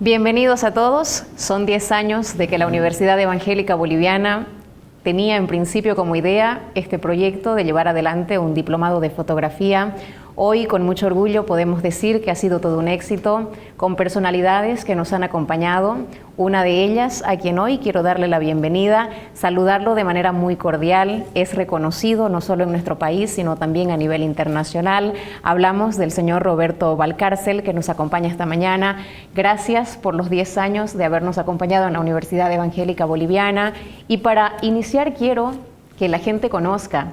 Bienvenidos a todos. Son 10 años de que la Universidad Evangélica Boliviana tenía en principio como idea este proyecto de llevar adelante un diplomado de fotografía. Hoy, con mucho orgullo, podemos decir que ha sido todo un éxito, con personalidades que nos han acompañado. Una de ellas, a quien hoy quiero darle la bienvenida, saludarlo de manera muy cordial. Es reconocido no solo en nuestro país, sino también a nivel internacional. Hablamos del señor Roberto Valcárcel, que nos acompaña esta mañana. Gracias por los 10 años de habernos acompañado en la Universidad Evangélica Boliviana. Y para iniciar, quiero que la gente conozca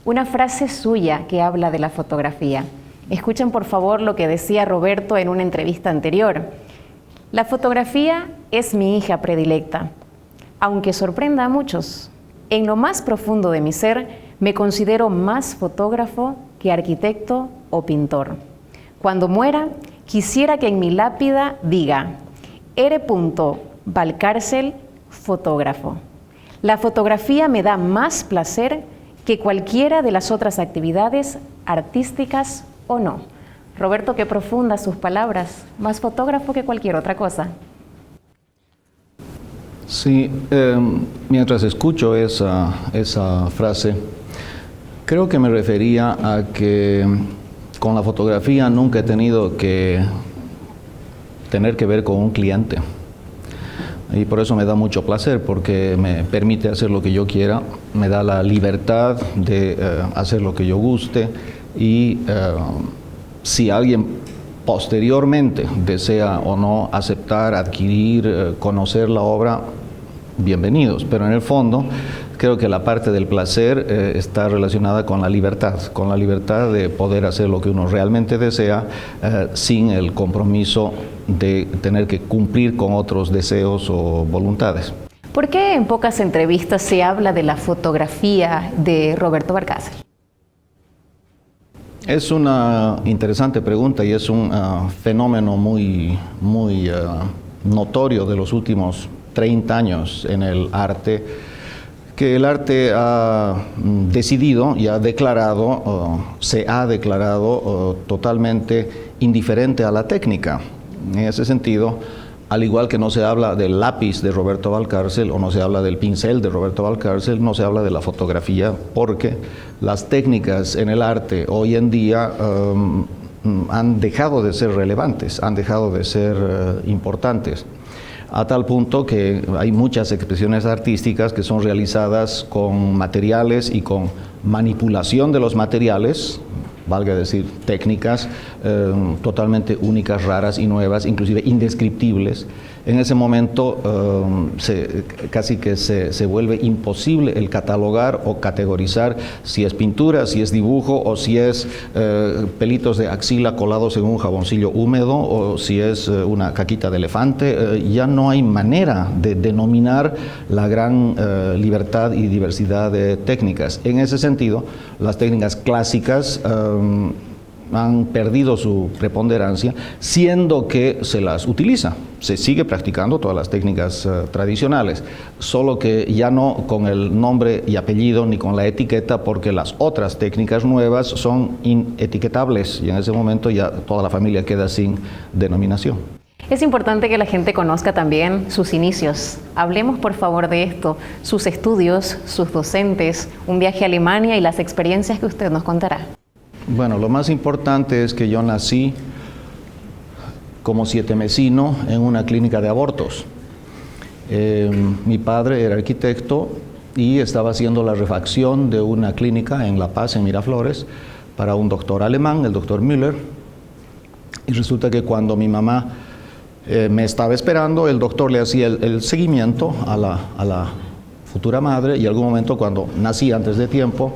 una frase suya que habla de la fotografía. Escuchen por favor lo que decía Roberto en una entrevista anterior. La fotografía es mi hija predilecta. Aunque sorprenda a muchos, en lo más profundo de mi ser me considero más fotógrafo que arquitecto o pintor. Cuando muera, quisiera que en mi lápida diga: R. Valcárcel, fotógrafo. La fotografía me da más placer que cualquiera de las otras actividades, artísticas o no. Roberto, qué profundas sus palabras, más fotógrafo que cualquier otra cosa. Sí, mientras escucho esa frase, creo que me refería a que con la fotografía nunca he tenido que tener que ver con un cliente. Y por eso me da mucho placer, porque me permite hacer lo que yo quiera, me da la libertad de hacer lo que yo guste, y si alguien posteriormente desea o no aceptar, adquirir, conocer la obra, bienvenidos. Pero en el fondo creo que la parte del placer está relacionada con la libertad de poder hacer lo que uno realmente desea, sin el compromiso de tener que cumplir con otros deseos o voluntades. ¿Por qué en pocas entrevistas se habla de la fotografía de Roberto Valcárcel? Es una interesante pregunta y es un fenómeno muy notorio de los últimos 30 años en el arte, que el arte ha decidido y se ha declarado totalmente indiferente a la técnica. En ese sentido, al igual que no se habla del lápiz de Roberto Valcárcel o no se habla del pincel de Roberto Valcárcel, no se habla de la fotografía, porque las técnicas en el arte hoy en día han dejado de ser relevantes, han dejado de ser importantes, a tal punto que hay muchas expresiones artísticas que son realizadas con materiales y con manipulación de los materiales, valga decir técnicas totalmente únicas, raras y nuevas, inclusive indescriptibles. En ese momento casi que se vuelve imposible el catalogar o categorizar si es pintura, si es dibujo, o si es pelitos de axila colados en un jaboncillo húmedo, o si es una caquita de elefante. Ya no hay manera de denominar la gran libertad y diversidad de técnicas. En ese sentido, las técnicas clásicas han perdido su preponderancia, siendo que se las utiliza. Se sigue practicando todas las técnicas tradicionales, solo que ya no con el nombre y apellido ni con la etiqueta, porque las otras técnicas nuevas son inetiquetables y en ese momento ya toda la familia queda sin denominación. Es importante que la gente conozca también sus inicios. Hablemos por favor de esto, sus estudios, sus docentes, un viaje a Alemania y las experiencias que usted nos contará. Bueno, lo más importante es que yo nací como sietemesino en una clínica de abortos. Mi padre era arquitecto y estaba haciendo la refacción de una clínica en La Paz, en Miraflores, para un doctor alemán, el doctor Müller. Y resulta que cuando mi mamá me estaba esperando, el doctor le hacía el seguimiento a la futura madre, y en algún momento, cuando nací antes de tiempo,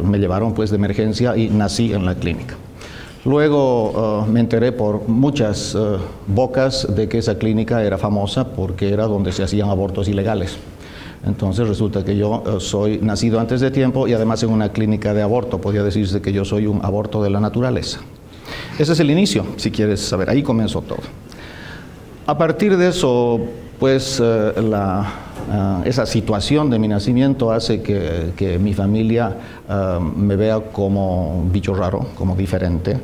me llevaron pues de emergencia y nací en la clínica. Luego me enteré por muchas bocas de que esa clínica era famosa porque era donde se hacían abortos ilegales. Entonces resulta que yo soy nacido antes de tiempo y además en una clínica de aborto. Podría decirse que yo soy un aborto de la naturaleza. Ese es el inicio, si quieres saber. Ahí comenzó todo. A partir de eso pues esa situación de mi nacimiento hace que mi familia me vea como bicho raro, como diferente.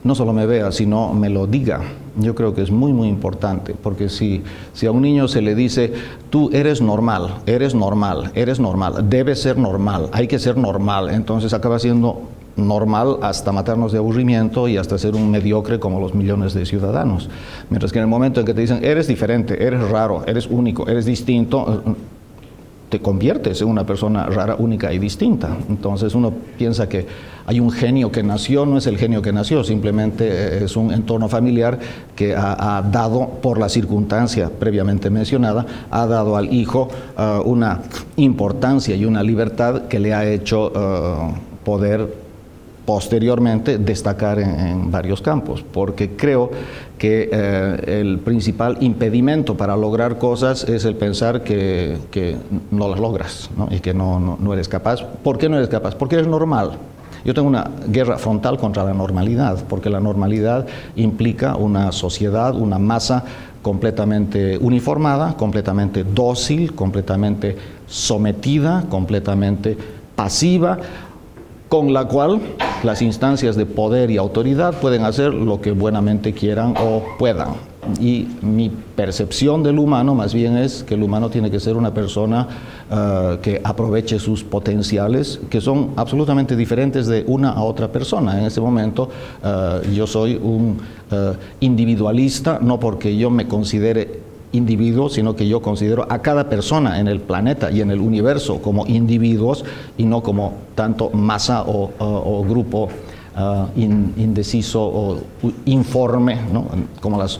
No solo me vea, sino me lo diga. Yo creo que es muy, muy importante, porque si a un niño se le dice, tú eres normal, eres normal, eres normal, debes ser normal, hay que ser normal, entonces acaba siendo normal hasta matarnos de aburrimiento y hasta ser un mediocre como los millones de ciudadanos. Mientras que en el momento en que te dicen, eres diferente, eres raro, eres único, eres distinto, te conviertes en una persona rara, única y distinta. Entonces uno piensa que hay un genio que nació, no es el genio que nació, simplemente es un entorno familiar que ha dado, por la circunstancia previamente mencionada, ha dado al hijo una importancia y una libertad que le ha hecho poder posteriormente destacar en varios campos, porque creo que el principal impedimento para lograr cosas es el pensar que no las logras, ¿no? Y que no eres capaz. ¿Por qué no eres capaz? Porque eres normal. Yo tengo una guerra frontal contra la normalidad, porque la normalidad implica una sociedad, una masa completamente uniformada, completamente dócil, completamente sometida, completamente pasiva, con la cual las instancias de poder y autoridad pueden hacer lo que buenamente quieran o puedan. Y mi percepción del humano más bien es que el humano tiene que ser una persona que aproveche sus potenciales, que son absolutamente diferentes de una a otra persona. En ese momento yo soy un individualista, no porque yo me considere individuo, sino que yo considero a cada persona en el planeta y en el universo como individuos y no como tanto masa o grupo indeciso o informe, ¿no? Como las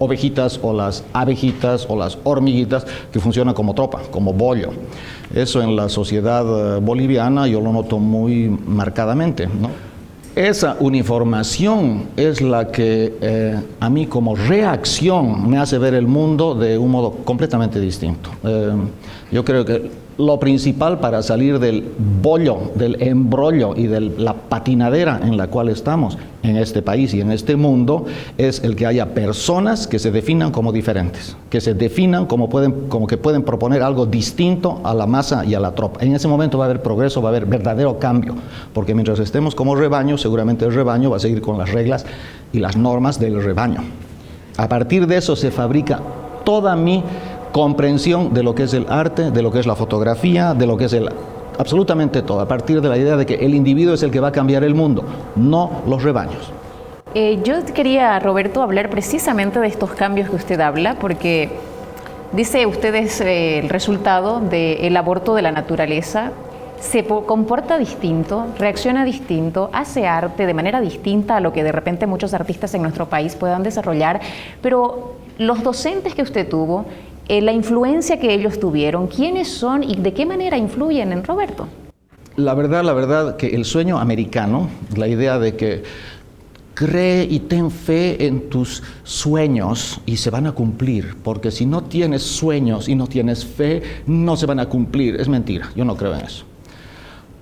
ovejitas o las abejitas o las hormiguitas que funcionan como tropa, como bollo. Eso en la sociedad boliviana yo lo noto muy marcadamente, ¿no? Esa uniformación es la que a mí como reacción me hace ver el mundo de un modo completamente distinto. Yo creo que lo principal para salir del bollo, del embrollo y de la patinadera en la cual estamos en este país y en este mundo es el que haya personas que se definan como diferentes, que se definan como que pueden proponer algo distinto a la masa y a la tropa. En ese momento va a haber progreso, va a haber verdadero cambio, porque mientras estemos como rebaño, seguramente el rebaño va a seguir con las reglas y las normas del rebaño. A partir de eso se fabrica toda mi comprensión de lo que es el arte, de lo que es la fotografía, de lo que es absolutamente todo, a partir de la idea de que el individuo es el que va a cambiar el mundo, no los rebaños. Yo quería, Roberto, hablar precisamente de estos cambios que usted habla, porque dice usted es el resultado del aborto de la naturaleza, se comporta distinto, reacciona distinto, hace arte de manera distinta a lo que de repente muchos artistas en nuestro país puedan desarrollar, pero los docentes que usted tuvo, la influencia que ellos tuvieron, ¿quiénes son y de qué manera influyen en Roberto? La verdad que el sueño americano, la idea de que cree y ten fe en tus sueños y se van a cumplir, porque si no tienes sueños y no tienes fe, no se van a cumplir, es mentira, yo no creo en eso.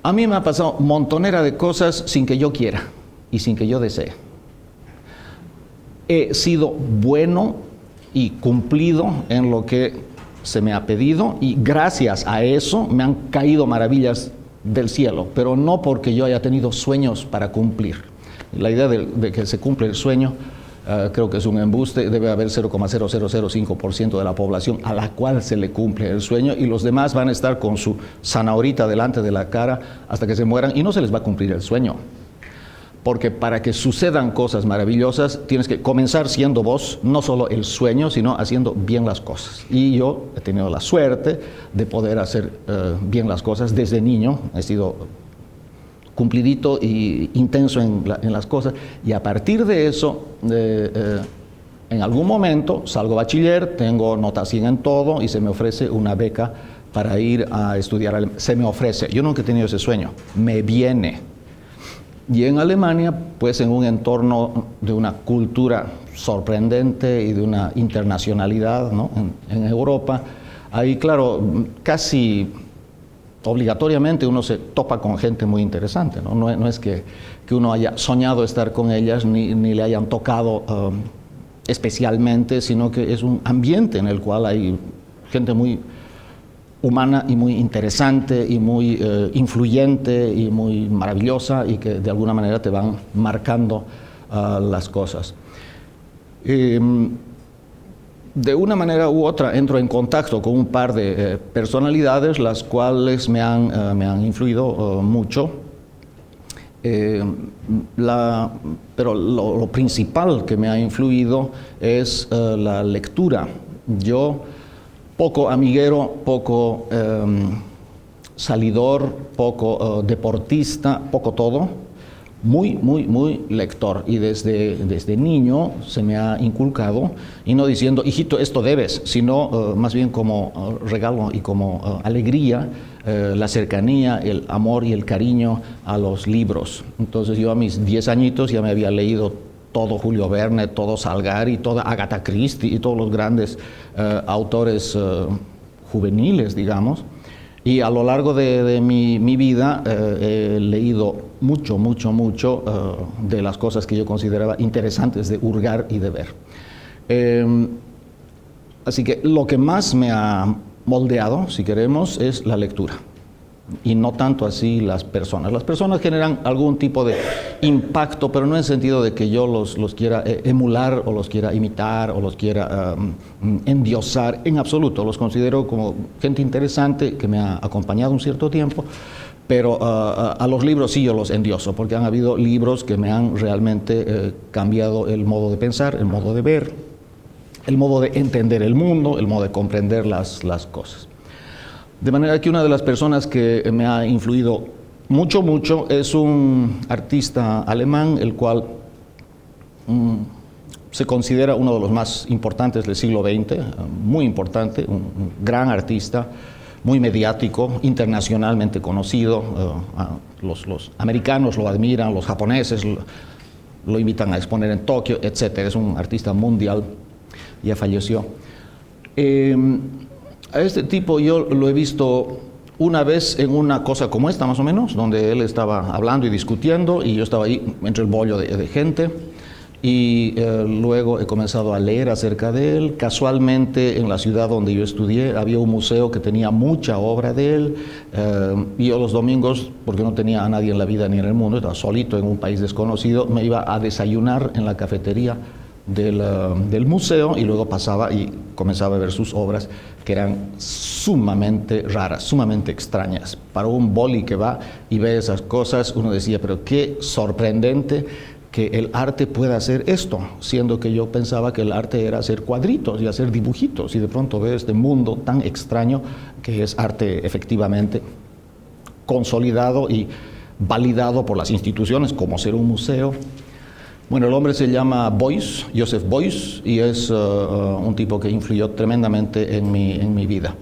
A mí me ha pasado montonera de cosas sin que yo quiera y sin que yo desee. He sido bueno y cumplido en lo que se me ha pedido y gracias a eso me han caído maravillas del cielo, pero no porque yo haya tenido sueños para cumplir. La idea de que se cumple el sueño creo que es un embuste. Debe haber 0,0005% de la población a la cual se le cumple el sueño y los demás van a estar con su zanahorita delante de la cara hasta que se mueran y no se les va a cumplir el sueño. Porque para que sucedan cosas maravillosas tienes que comenzar siendo vos, no solo el sueño, sino haciendo bien las cosas. Y yo he tenido la suerte de poder hacer bien las cosas desde niño. He sido cumplidito e intenso en las cosas. Y a partir de eso, en algún momento salgo bachiller, tengo nota 100 en todo y se me ofrece una beca para ir a estudiar. Se me ofrece. Yo nunca he tenido ese sueño. Me viene. Y en Alemania, pues en un entorno de una cultura sorprendente y de una internacionalidad, ¿no? En Europa, ahí claro, casi obligatoriamente uno se topa con gente muy interesante, ¿no? No es que uno haya soñado estar con ellas ni le hayan tocado especialmente, sino que es un ambiente en el cual hay gente muy humana y muy interesante y muy influyente y muy maravillosa y que de alguna manera te van marcando las cosas. De una manera u otra entro en contacto con un par de personalidades las cuales me han influido mucho. Pero lo principal que me ha influido es la lectura. Yo, poco amiguero, poco salidor, poco deportista, poco todo, muy lector. Y desde niño se me ha inculcado, y no diciendo, hijito, esto debes, sino más bien como regalo y como alegría, la cercanía, el amor y el cariño a los libros. Entonces yo a mis 10 añitos ya me había leído todo Julio Verne, todo Salgari, toda Agatha Christie y todos los grandes autores juveniles, digamos. Y a lo largo de mi vida he leído mucho de las cosas que yo consideraba interesantes de hurgar y de ver. Así que lo que más me ha moldeado, si queremos, es la lectura. Y no tanto así las personas. Las personas generan algún tipo de impacto, pero no en el sentido de que yo los quiera emular o los quiera imitar o los quiera endiosar. En absoluto, los considero como gente interesante que me ha acompañado un cierto tiempo, pero a los libros sí yo los endioso, porque han habido libros que me han realmente cambiado el modo de pensar, el modo de ver, el modo de entender el mundo, el modo de comprender las cosas. De manera que una de las personas que me ha influido mucho es un artista alemán, el cual se considera uno de los más importantes del siglo XX, muy importante, un gran artista, muy mediático, internacionalmente conocido. Los americanos lo admiran, los japoneses lo invitan a exponer en Tokio, etc. Es un artista mundial, ya falleció. A este tipo yo lo he visto una vez en una cosa como esta, más o menos, donde él estaba hablando y discutiendo y yo estaba ahí entre el bollo de gente, y luego he comenzado a leer acerca de él. Casualmente en la ciudad donde yo estudié había un museo que tenía mucha obra de él, y yo los domingos, porque no tenía a nadie en la vida ni en el mundo, estaba solito en un país desconocido, me iba a desayunar en la cafetería del museo y luego pasaba y comenzaba a ver sus obras, que eran sumamente raras, sumamente extrañas. Para un boli que va y ve esas cosas, uno decía, pero qué sorprendente que el arte pueda hacer esto, siendo que yo pensaba que el arte era hacer cuadritos y hacer dibujitos, y de pronto veo este mundo tan extraño que es arte efectivamente consolidado y validado por las instituciones como ser un museo. Bueno, el hombre se llama Beuys, Joseph Beuys, y es un tipo que influyó tremendamente en mi vida.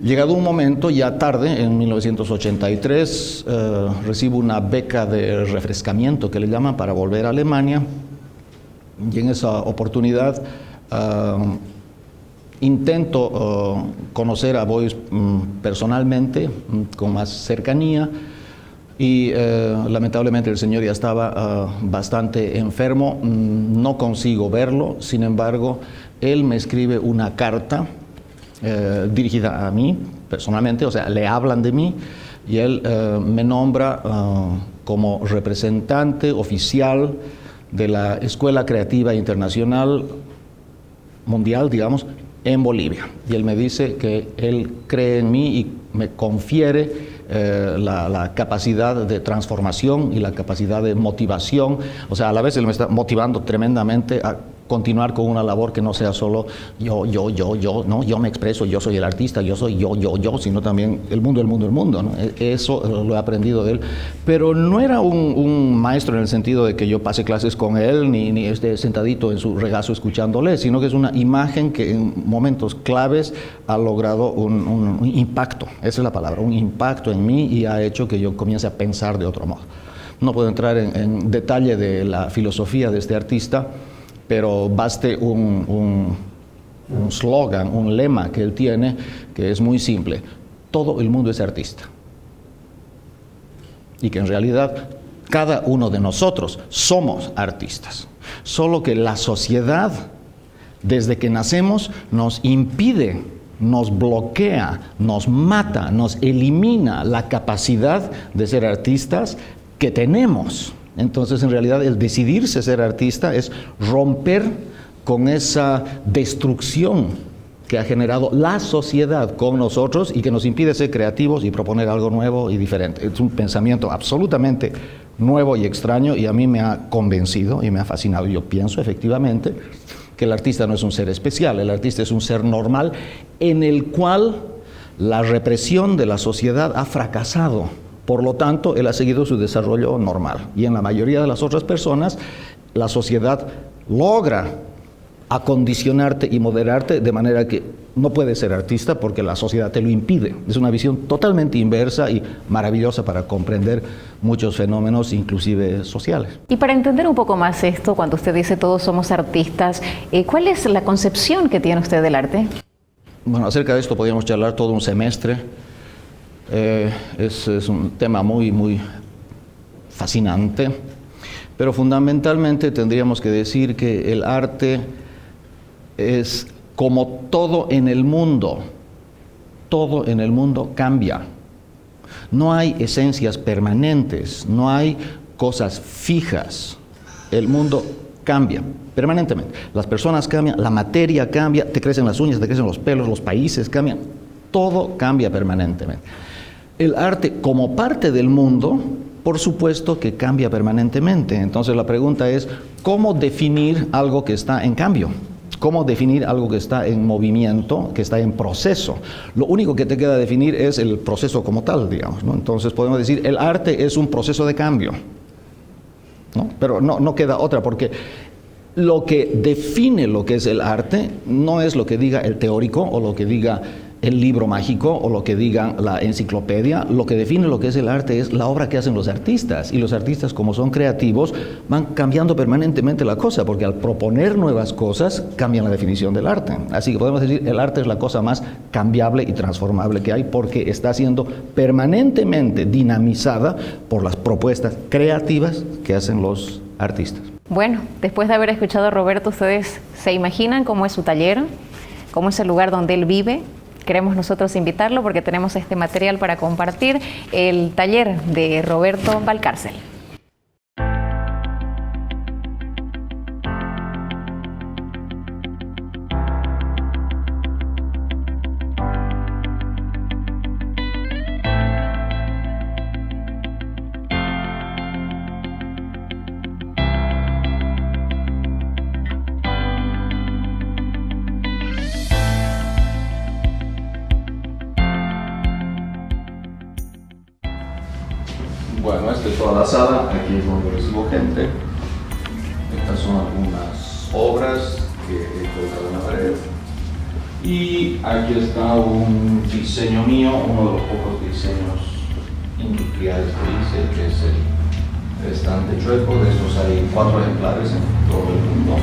Llegado un momento, ya tarde, en 1983, recibo una beca de refrescamiento, que le llaman, para volver a Alemania, y en esa oportunidad intento conocer a Beuys personalmente, con más cercanía. Y lamentablemente el señor ya estaba bastante enfermo, no consigo verlo. Sin embargo, él me escribe una carta dirigida a mí personalmente, o sea, le hablan de mí, y él me nombra como representante oficial de la Escuela Creativa Internacional Mundial, digamos, en Bolivia. Y él me dice que él cree en mí y me confiere la capacidad de transformación y la capacidad de motivación. O sea, a la vez él me está motivando tremendamente a continuar con una labor que no sea solo yo, ¿no? Yo me expreso, yo soy el artista, yo soy yo, sino también el mundo, ¿no? Eso lo he aprendido de él. Pero no era un maestro en el sentido de que yo pase clases con él, ni esté sentadito en su regazo escuchándole, sino que es una imagen que en momentos claves ha logrado un impacto, esa es la palabra, un impacto en mí, y ha hecho que yo comience a pensar de otro modo. No puedo entrar en detalle de la filosofía de este artista, pero baste un slogan, un lema que él tiene, que es muy simple: todo el mundo es artista. Y que en realidad cada uno de nosotros somos artistas. Solo que la sociedad desde que nacemos nos impide, nos bloquea, nos mata, nos elimina la capacidad de ser artistas que tenemos. Entonces, en realidad, el decidirse ser artista es romper con esa destrucción que ha generado la sociedad con nosotros y que nos impide ser creativos y proponer algo nuevo y diferente. Es un pensamiento absolutamente nuevo y extraño, y a mí me ha convencido y me ha fascinado. Yo pienso efectivamente que el artista no es un ser especial, el artista es un ser normal en el cual la represión de la sociedad ha fracasado. Por lo tanto, él ha seguido su desarrollo normal. Y en la mayoría de las otras personas, la sociedad logra acondicionarte y moderarte de manera que no puedes ser artista porque la sociedad te lo impide. Es una visión totalmente inversa y maravillosa para comprender muchos fenómenos, inclusive sociales. Y para entender un poco más esto, cuando usted dice todos somos artistas, ¿cuál es la concepción que tiene usted del arte? Bueno, acerca de esto podríamos charlar todo un semestre. Es un tema muy fascinante, pero fundamentalmente tendríamos que decir que el arte es como todo en el mundo cambia. No hay esencias permanentes, no hay cosas fijas. El mundo cambia permanentemente. Las personas cambian, la materia cambia, te crecen las uñas, te crecen los pelos, los países cambian, todo cambia permanentemente. El arte, como parte del mundo, por supuesto que cambia permanentemente. Entonces la pregunta es, ¿cómo definir algo que está en cambio? ¿Cómo definir algo que está en movimiento, que está en proceso? Lo único que te queda definir es el proceso como tal, digamos, ¿no? Entonces podemos decir, el arte es un proceso de cambio, ¿no? Pero no queda otra, porque lo que define lo que es el arte no es lo que diga el teórico o lo que diga el libro mágico o lo que diga la enciclopedia. Lo que define lo que es el arte es la obra que hacen los artistas, y los artistas, como son creativos, van cambiando permanentemente la cosa, porque al proponer nuevas cosas cambian la definición del arte. Así que podemos decir, el arte es la cosa más cambiable y transformable que hay, porque está siendo permanentemente dinamizada por las propuestas creativas que hacen los artistas. Bueno, después de haber escuchado a Roberto, ¿ustedes se imaginan cómo es su taller? ¿Cómo es el lugar donde él vive? Queremos nosotros invitarlo porque tenemos este material para compartir, el taller de Roberto Valcárcel. Bueno, esta es toda la sala, aquí es donde recibo gente. Estas son algunas obras que he colocado en la pared. Y aquí está un diseño mío, uno de los pocos diseños industriales que hice, que es el estante chueco. De estos hay 4 ejemplares en todo el mundo.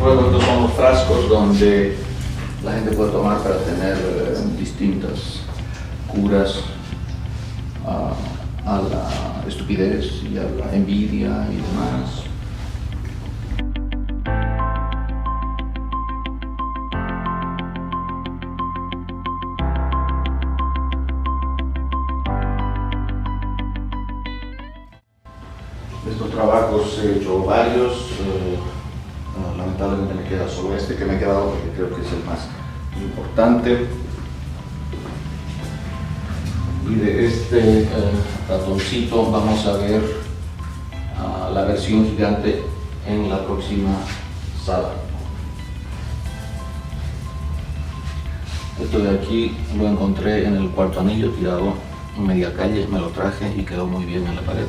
Luego estos son los frascos donde la gente puede tomar para tener distintas curas a la estupidez y a la envidia y demás. De estos trabajos he hecho varios, lamentablemente me queda solo este que me he quedado porque creo que es el más importante. Y de este ratoncito vamos a ver la versión gigante en la próxima sala. Esto de aquí lo encontré en el cuarto anillo tirado en media calle, me lo traje y quedó muy bien en la pared.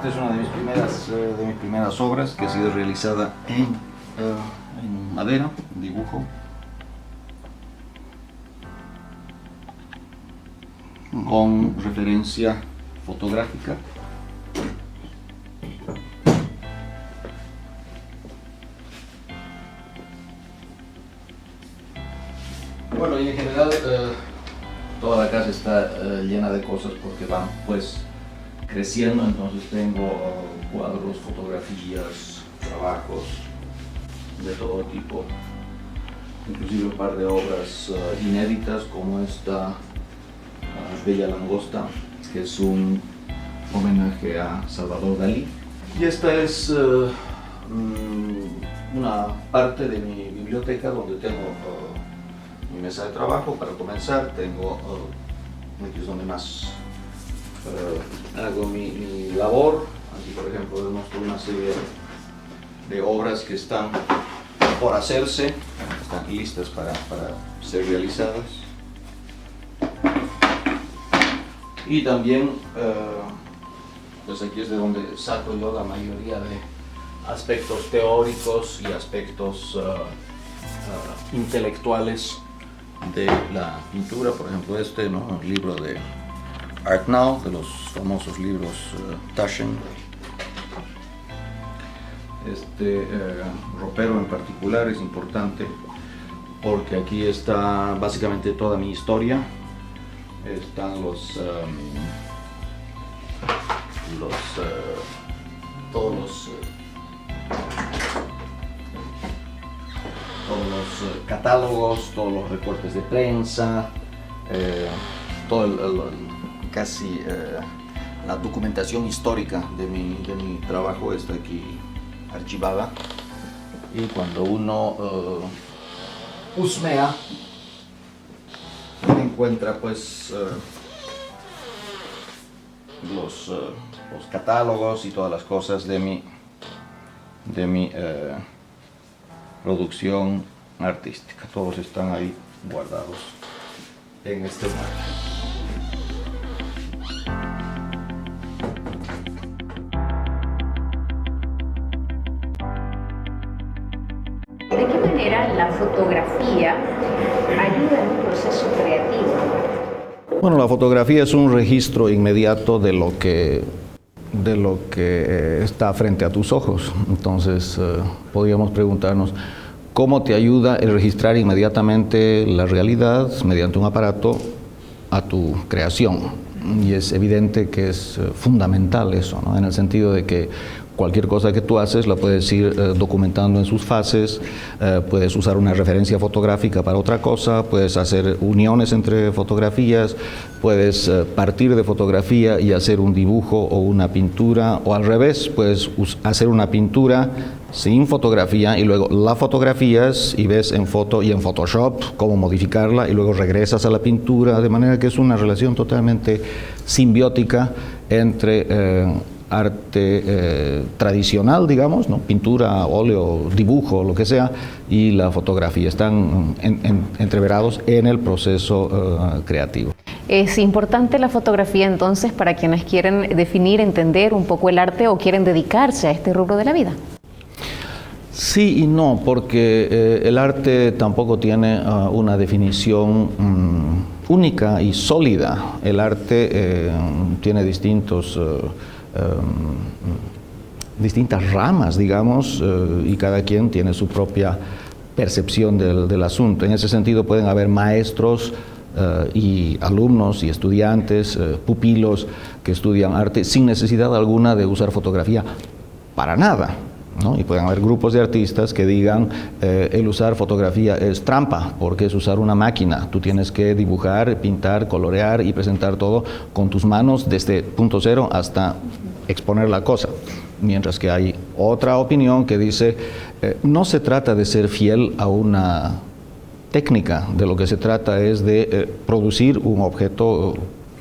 Esta es una de mis primeras obras que ha sido realizada en en madera, dibujo. Con referencia fotográfica. Bueno, y en general toda la casa está llena de cosas porque van pues creciendo, entonces tengo cuadros, fotografías, trabajos de todo tipo, inclusive un par de obras inéditas como esta Bella Langosta, que es un homenaje a Salvador Dalí. Y esta es una parte de mi biblioteca donde tengo mi mesa de trabajo. Para comenzar, tengo aquí es donde más hago mi labor. Aquí, por ejemplo, les muestro una serie de obras que están por hacerse, están listas para ser realizadas. Y también, pues aquí es de donde saco yo la mayoría de aspectos teóricos y aspectos intelectuales de la pintura. Por ejemplo, ¿no? El libro de Art Now, de los famosos libros Taschen. Este ropero en particular es importante porque aquí está básicamente toda mi historia. Están todos los catálogos, todos los recortes de prensa, casi la documentación histórica de mi trabajo está aquí archivada. Y cuando uno husmea, encuentra pues los catálogos y todas las cosas de mi producción artística. Todos están ahí guardados en este marco. ¿De qué manera la fotografía ayuda en un proceso creativo? Bueno, la fotografía es un registro inmediato de lo que está frente a tus ojos. Entonces, podríamos preguntarnos, ¿cómo te ayuda el registrar inmediatamente la realidad mediante un aparato a tu creación? Y es evidente que es fundamental eso, ¿no? En el sentido de que cualquier cosa que tú haces la puedes ir documentando en sus fases, puedes usar una referencia fotográfica para otra cosa, puedes hacer uniones entre fotografías, puedes partir de fotografía y hacer un dibujo o una pintura, o al revés, puedes hacer una pintura sin fotografía y luego la fotografías y ves en foto y en Photoshop cómo modificarla y luego regresas a la pintura, de manera que es una relación totalmente simbiótica entre arte tradicional, digamos, ¿no? Pintura, óleo, dibujo, lo que sea, y la fotografía. Están entreverados en el proceso creativo. ¿Es importante la fotografía entonces para quienes quieren definir, entender un poco el arte o quieren dedicarse a este rubro de la vida? Sí y no, porque el arte tampoco tiene una definición única y sólida. El arte tiene distintas ramas, digamos, y cada quien tiene su propia percepción del asunto. En ese sentido pueden haber maestros y alumnos y estudiantes, pupilos que estudian arte sin necesidad alguna de usar fotografía para nada, ¿no? Y pueden haber grupos de artistas que digan el usar fotografía es trampa porque es usar una máquina. Tú tienes que dibujar, pintar, colorear y presentar todo con tus manos desde punto cero hasta exponer la cosa. Mientras que hay otra opinión que dice no se trata de ser fiel a una técnica, de lo que se trata es de producir un objeto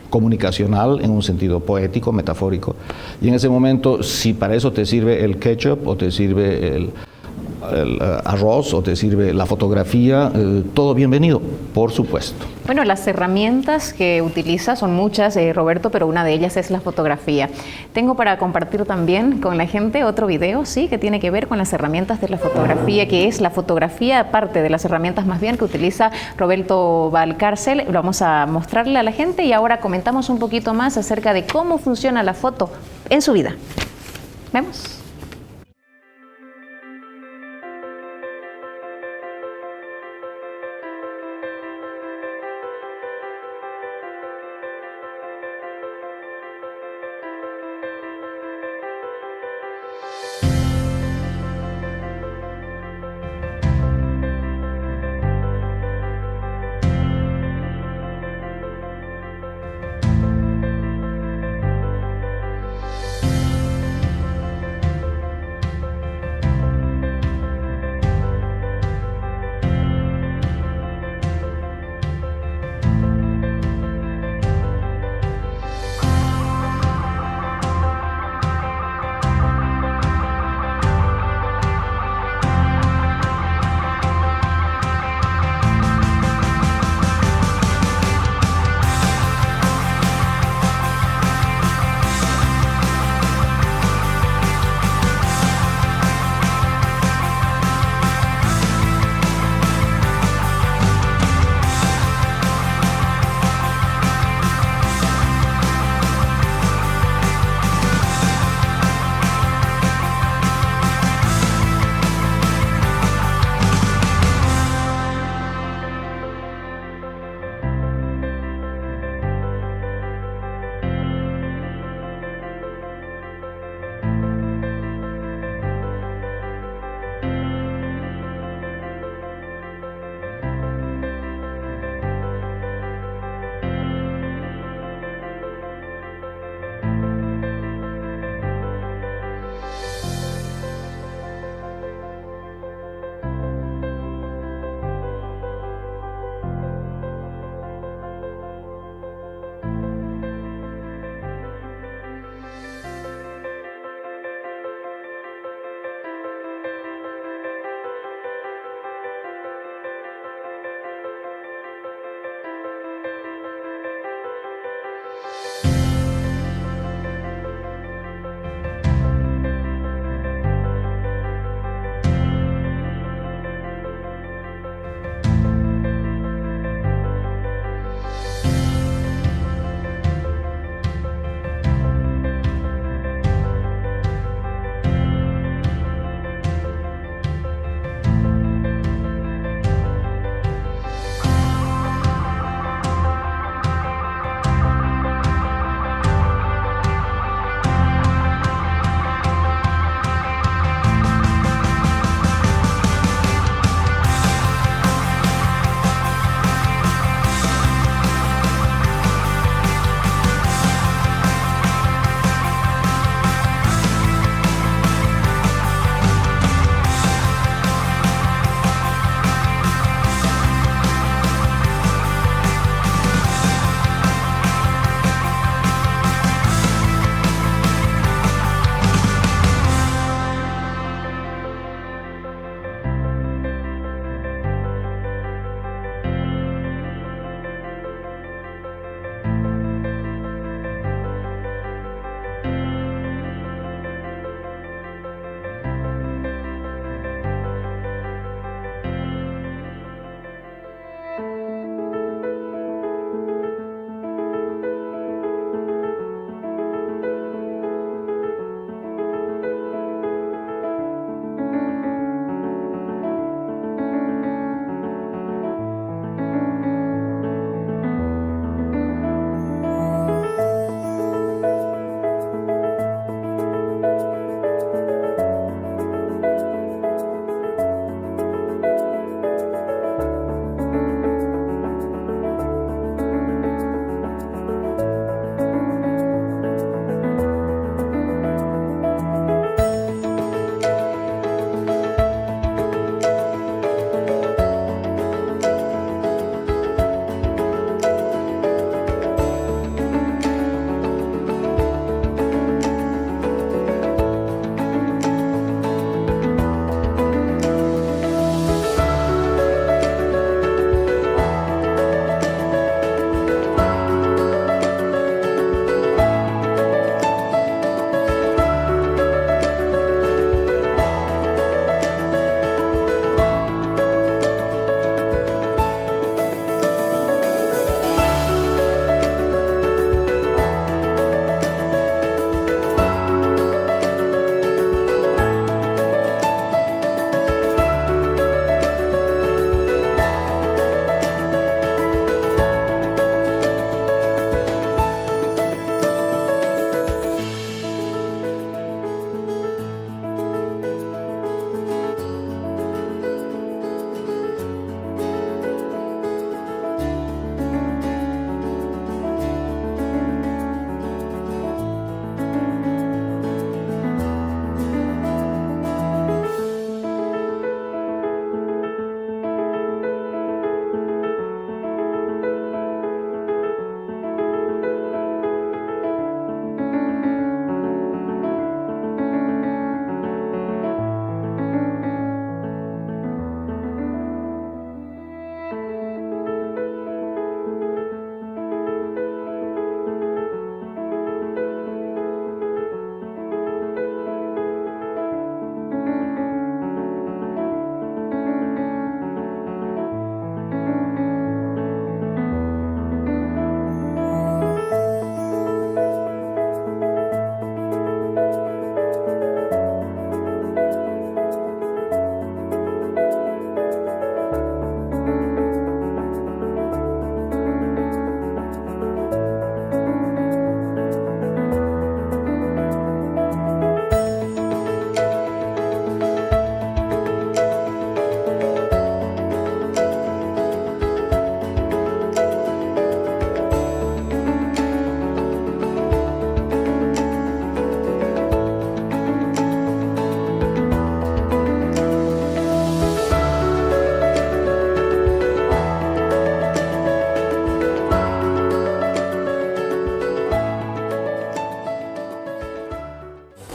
comunicacional en un sentido poético, metafórico. Y en ese momento, si para eso te sirve el ketchup o te sirve el arroz o te sirve la fotografía, todo bienvenido, por supuesto. Bueno, las herramientas que utiliza son muchas, Roberto, pero una de ellas es la fotografía. Tengo para compartir también con la gente otro video, sí, que tiene que ver con las herramientas de la fotografía, que es la fotografía, aparte de las herramientas más bien que utiliza Roberto Valcárcel. Vamos a mostrarle a la gente y ahora comentamos un poquito más acerca de cómo funciona la foto en su vida. ¿Vemos?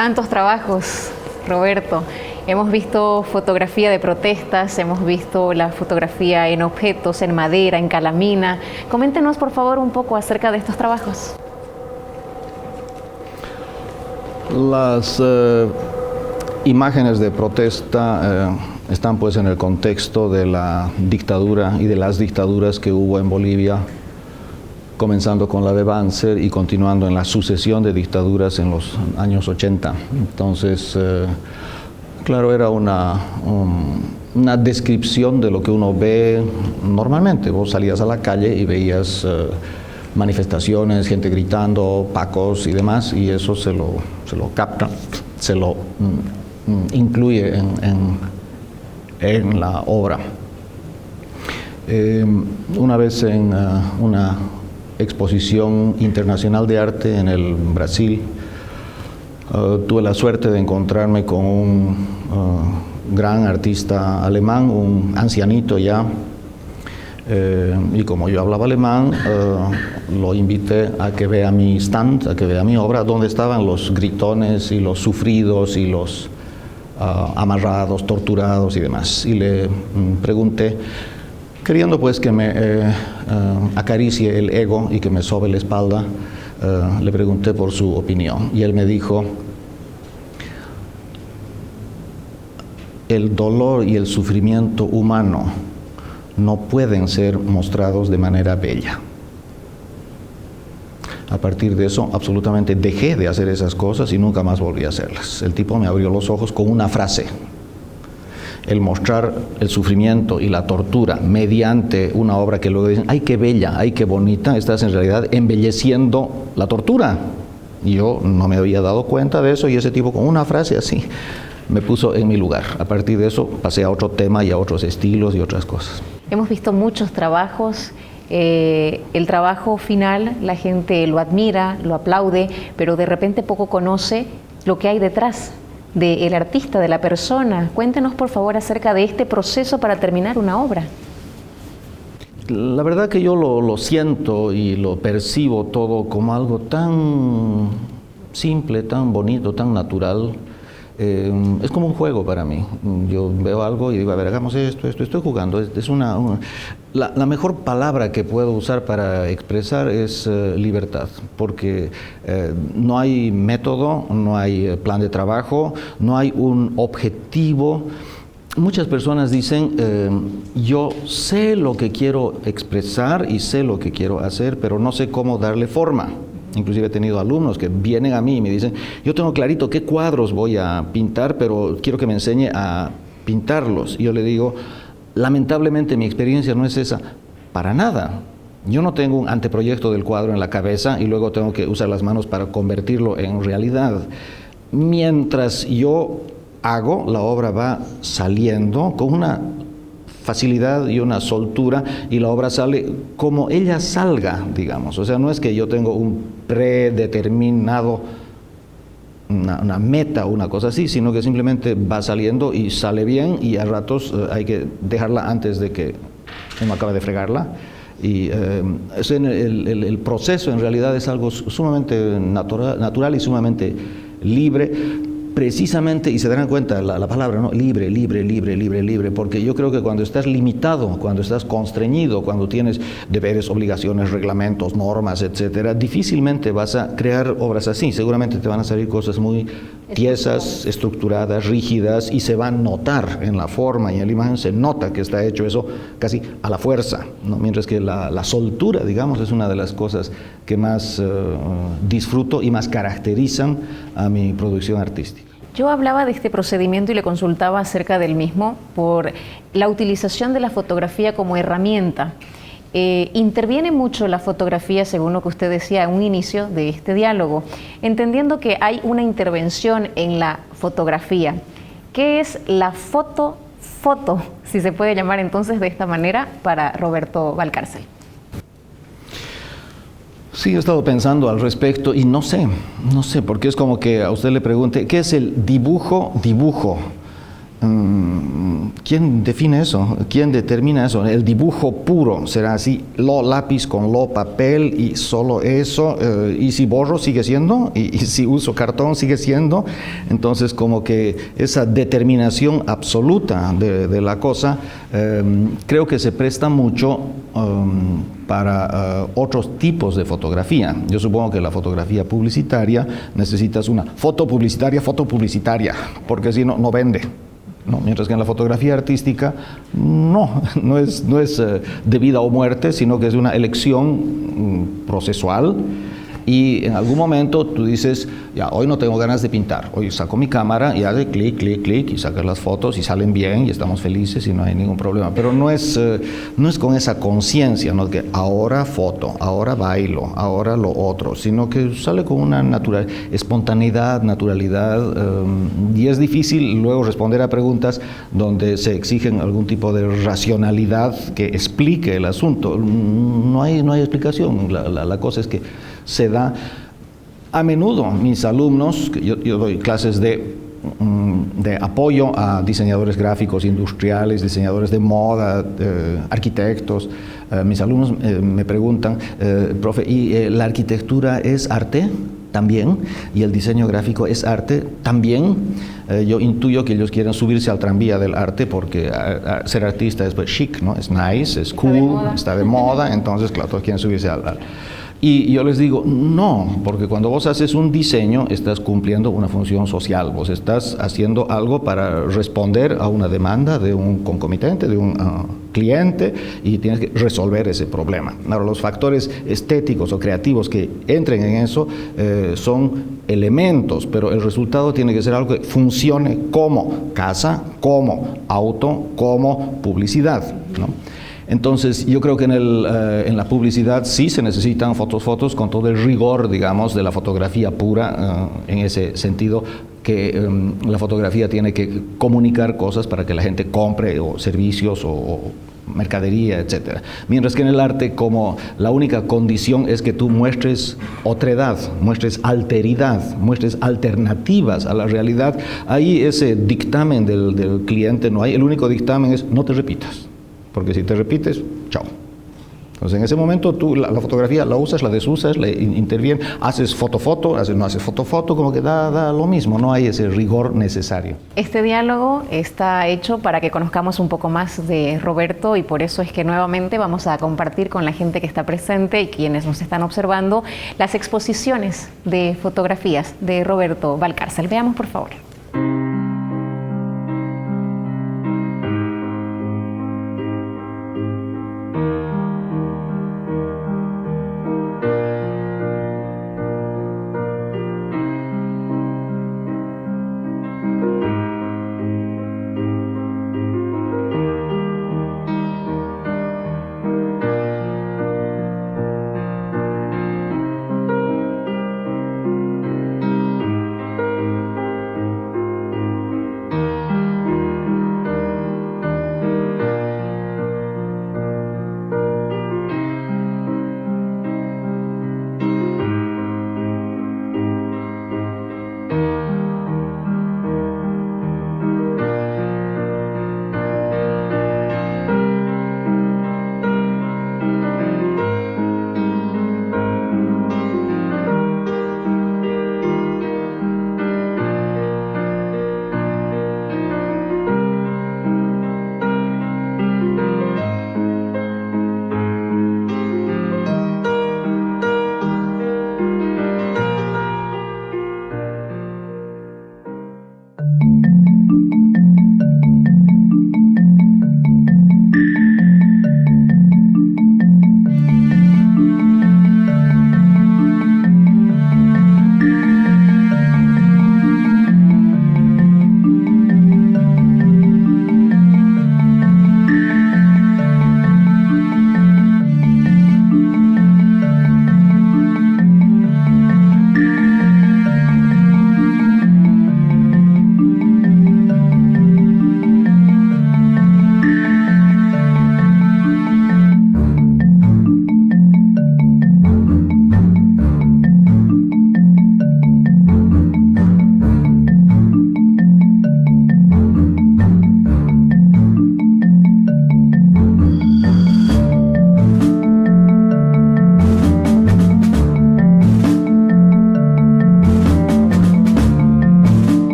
Tantos trabajos, Roberto. Hemos visto fotografía de protestas, hemos visto la fotografía en objetos, en madera, en calamina. Coméntenos, por favor, un poco acerca de estos trabajos. Las imágenes de protesta están pues en el contexto de la dictadura y de las dictaduras que hubo en Bolivia, comenzando con la de Banzer y continuando en la sucesión de dictaduras en los años 80. Entonces, claro, era una descripción de lo que uno ve normalmente. Vos salías a la calle y veías manifestaciones, gente gritando, pacos y demás, y eso se lo capta, se lo incluye en la obra. Una vez en una exposición internacional de arte en el Brasil, tuve la suerte de encontrarme con un gran artista alemán, un ancianito ya, y como yo hablaba alemán, lo invité a que vea mi stand, a que vea mi obra, donde estaban los gritones y los sufridos y los amarrados, torturados y demás. Y le pregunté, queriendo pues que me acaricie el ego y que me sobe la espalda, le pregunté por su opinión. Y él me dijo: el dolor y el sufrimiento humano no pueden ser mostrados de manera bella. A partir de eso, absolutamente dejé de hacer esas cosas y nunca más volví a hacerlas. El tipo me abrió los ojos con una frase. El mostrar el sufrimiento y la tortura mediante una obra que luego dicen, ¡ay, qué bella, ay, qué bonita! Estás en realidad embelleciendo la tortura. Y yo no me había dado cuenta de eso, y ese tipo con una frase así me puso en mi lugar. A partir de eso pasé a otro tema y a otros estilos y otras cosas. Hemos visto muchos trabajos. El trabajo final, la gente lo admira, lo aplaude, pero de repente poco conoce lo que hay detrás del artista, de la persona. Cuéntenos, por favor, acerca de este proceso para terminar una obra. La verdad que yo lo siento y lo percibo todo como algo tan simple, tan bonito, tan natural. Es como un juego para mí. Yo veo algo y digo, a ver, hagamos esto, estoy jugando. La mejor palabra que puedo usar para expresar es libertad, porque no hay método, no hay plan de trabajo, no hay un objetivo. Muchas personas dicen, yo sé lo que quiero expresar y sé lo que quiero hacer, pero no sé cómo darle forma. Inclusive he tenido alumnos que vienen a mí y me dicen, yo tengo clarito qué cuadros voy a pintar, pero quiero que me enseñe a pintarlos. Y yo le digo, lamentablemente mi experiencia no es esa, para nada. Yo no tengo un anteproyecto del cuadro en la cabeza y luego tengo que usar las manos para convertirlo en realidad. Mientras yo hago, la obra va saliendo con una facilidad y una soltura, y la obra sale como ella salga, digamos. O sea, no es que yo tengo un predeterminado, una meta o una cosa así, sino que simplemente va saliendo y sale bien, y a ratos hay que dejarla antes de que uno acabe de fregarla. Y el proceso en realidad es algo sumamente natural y sumamente libre. Precisamente, y se darán cuenta la palabra, ¿no? Libre, porque yo creo que cuando estás limitado, cuando estás constreñido, cuando tienes deberes, obligaciones, reglamentos, normas, etcétera, difícilmente vas a crear obras así. Seguramente te van a salir cosas muy tiesas, estructuradas, rígidas, y se va a notar en la forma y en la imagen, se nota que está hecho eso casi a la fuerza, ¿no? Mientras que la soltura, digamos, es una de las cosas que más disfruto y más caracterizan a mi producción artística. Yo hablaba de este procedimiento y le consultaba acerca del mismo por la utilización de la fotografía como herramienta. Interviene mucho la fotografía, según lo que usted decía en un inicio de este diálogo, entendiendo que hay una intervención en la fotografía. ¿Qué es la foto, si se puede llamar entonces de esta manera, para Roberto Valcárcel? Sí, he estado pensando al respecto y no sé, porque es como que a usted le pregunte, ¿qué es el dibujo? ¿quién define eso? ¿Quién determina eso? El dibujo puro será así, lo lápiz con lo papel y solo eso, y si borro sigue siendo, y si uso cartón sigue siendo. Entonces como que esa determinación absoluta de la cosa creo que se presta mucho para otros tipos de fotografía. Yo supongo que la fotografía publicitaria necesitas una foto publicitaria, porque si no, no vende. ¿No? Mientras que en la fotografía artística no es de vida o muerte, sino que es una elección procesual. Y en algún momento tú dices, ya, hoy no tengo ganas de pintar, hoy saco mi cámara y hace clic, clic, clic y sacas las fotos y salen bien y estamos felices y no hay ningún problema. Pero no es con esa conciencia, ¿no? Que ahora foto, ahora bailo, ahora lo otro, sino que sale con una espontaneidad, naturalidad, y es difícil luego responder a preguntas donde se exigen algún tipo de racionalidad que explique el asunto. No hay explicación, la cosa es que se da a menudo. Mis alumnos, yo doy clases de apoyo a diseñadores gráficos industriales, diseñadores de moda, arquitectos. Mis alumnos me preguntan, profe, ¿y la arquitectura es arte? También, y el diseño gráfico es arte también. Yo intuyo que ellos quieren subirse al tranvía del arte porque ser artista es pues, chic, ¿no? Es nice, es cool, está de moda, entonces claro, todos quieren subirse al y yo les digo, no, porque cuando vos haces un diseño, estás cumpliendo una función social, vos estás haciendo algo para responder a una demanda de un concomitente, de un cliente, y tienes que resolver ese problema. Ahora, los factores estéticos o creativos que entren en eso son elementos, pero el resultado tiene que ser algo que funcione como casa, como auto, como publicidad, ¿no? Entonces, yo creo que en la publicidad sí se necesitan fotos con todo el rigor, digamos, de la fotografía pura, en ese sentido que la fotografía tiene que comunicar cosas para que la gente compre, o servicios, o mercadería, etcétera. Mientras que en el arte, como la única condición es que tú muestres otredad, muestres alteridad, muestres alternativas a la realidad, ahí ese dictamen del cliente no hay. El único dictamen es no te repitas. Porque si te repites, chao. Entonces en ese momento tú la fotografía la usas, la desusas, le intervienes, haces foto, no haces foto, como que da lo mismo, no hay ese rigor necesario. Este diálogo está hecho para que conozcamos un poco más de Roberto, y por eso es que nuevamente vamos a compartir con la gente que está presente y quienes nos están observando las exposiciones de fotografías de Roberto Valcárcel. Veamos, por favor.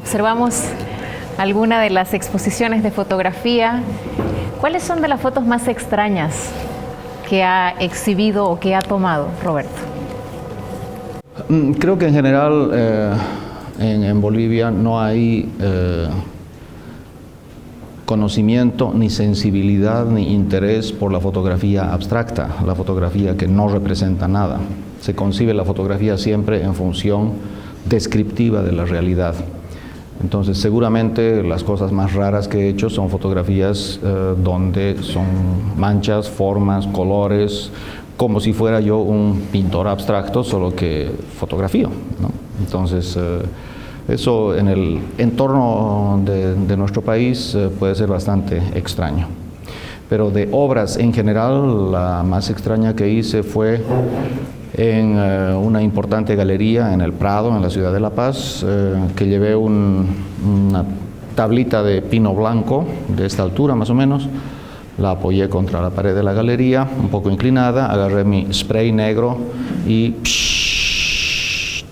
observamos alguna de las exposiciones de fotografía. ¿Cuáles son de las fotos más extrañas que ha exhibido o que ha tomado, Roberto? Creo que en general en Bolivia no hay conocimiento, ni sensibilidad, ni interés por la fotografía abstracta, la fotografía que no representa nada. Se concibe la fotografía siempre en función descriptiva de la realidad. Entonces, seguramente las cosas más raras que he hecho son fotografías donde son manchas, formas, colores, como si fuera yo un pintor abstracto, solo que fotografío, ¿no? Entonces, eso en el entorno de nuestro país puede ser bastante extraño. Pero de obras en general, la más extraña que hice fue en una importante galería en el Prado, en la ciudad de La Paz, que llevé una tablita de pino blanco, de esta altura más o menos, la apoyé contra la pared de la galería, un poco inclinada, agarré mi spray negro y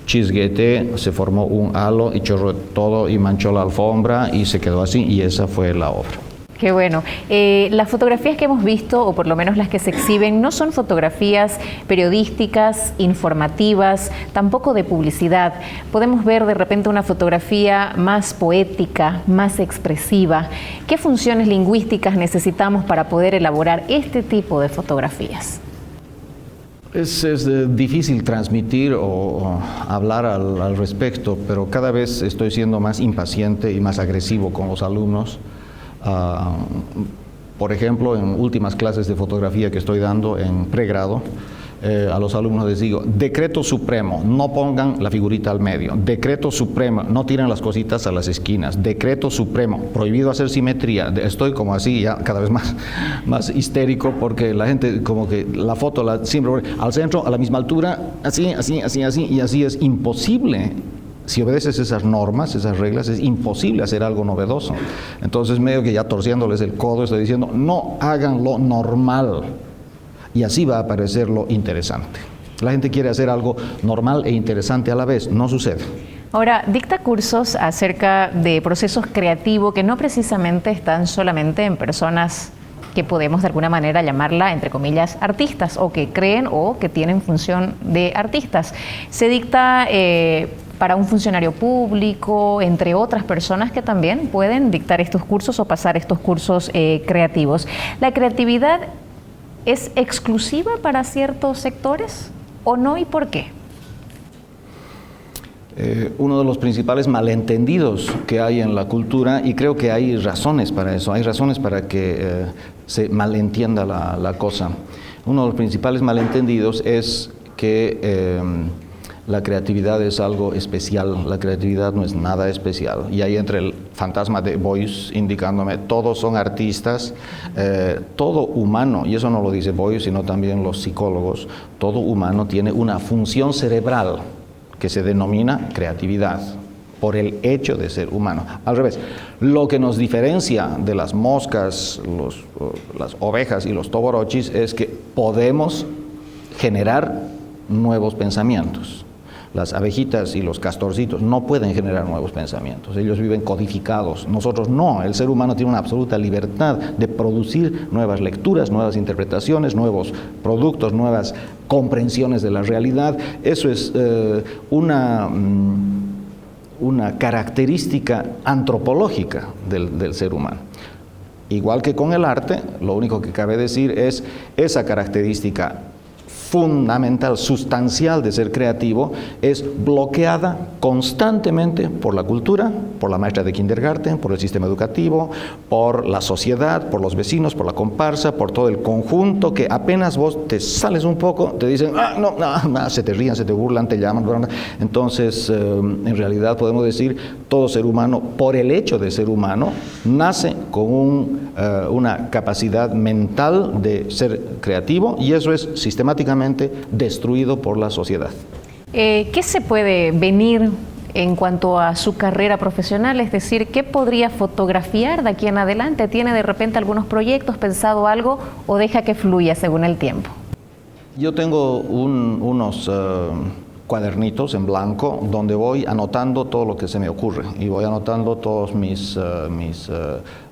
chisgueté, se formó un halo y chorró todo y manchó la alfombra y se quedó así, y esa fue la obra. Qué bueno. Las fotografías que hemos visto, o por lo menos las que se exhiben, no son fotografías periodísticas, informativas, tampoco de publicidad. Podemos ver de repente una fotografía más poética, más expresiva. ¿Qué funciones lingüísticas necesitamos para poder elaborar este tipo de fotografías? Es difícil transmitir o hablar al respecto, pero cada vez estoy siendo más impaciente y más agresivo con los alumnos. Por ejemplo, en últimas clases de fotografía que estoy dando en pregrado, a los alumnos les digo: decreto supremo, no pongan la figurita al medio; decreto supremo, no tiren las cositas a las esquinas; decreto supremo, prohibido hacer simetría. Estoy como así ya cada vez más histérico, porque la gente como que la foto siempre al centro, a la misma altura, así, y así es imposible. Si obedeces esas normas, esas reglas, es imposible hacer algo novedoso. Entonces, medio que ya torciéndoles el codo, estoy diciendo: no hagan lo normal, y así va a aparecer lo interesante. La gente quiere hacer algo normal e interesante a la vez, no sucede. Ahora, dicta cursos acerca de procesos creativos que no precisamente están solamente en personas que podemos de alguna manera llamarla, entre comillas, artistas, o que creen o que tienen función de artistas. Se dicta para un funcionario público, entre otras personas que también pueden dictar estos cursos o pasar estos cursos creativos. ¿La creatividad es exclusiva para ciertos sectores o no, y por qué? Uno de los principales malentendidos que hay en la cultura, y creo que hay razones para eso, hay razones para que se malentienda la cosa. Uno de los principales malentendidos es que la creatividad es algo especial. La creatividad no es nada especial. Y ahí entra el fantasma de Beuys indicándome: todos son artistas, todo humano, y eso no lo dice Beuys, sino también los psicólogos, todo humano tiene una función cerebral que se denomina creatividad, por el hecho de ser humano. Al revés, lo que nos diferencia de las moscas, las ovejas y los toborochis es que podemos generar nuevos pensamientos. Las abejitas y los castorcitos no pueden generar nuevos pensamientos, ellos viven codificados. Nosotros no, el ser humano tiene una absoluta libertad de producir nuevas lecturas, nuevas interpretaciones, nuevos productos, nuevas comprensiones de la realidad. Eso es una característica antropológica del ser humano. Igual que con el arte, lo único que cabe decir es esa característica fundamental, sustancial de ser creativo, es bloqueada constantemente por la cultura, por la maestra de kindergarten, por el sistema educativo, por la sociedad, por los vecinos, por la comparsa, por todo el conjunto, que apenas vos te sales un poco, te dicen: no, se te rían, se te burlan, te llaman. Entonces, en realidad podemos decir, todo ser humano, por el hecho de ser humano, nace con una capacidad mental de ser creativo, y eso es sistemáticamente destruido por la sociedad. ¿Qué se puede venir en cuanto a su carrera profesional? Es decir, ¿qué podría fotografiar de aquí en adelante? ¿Tiene de repente algunos proyectos, pensado algo, o deja que fluya según el tiempo? Yo tengo unos cuadernitos en blanco donde voy anotando todo lo que se me ocurre y voy anotando todos mis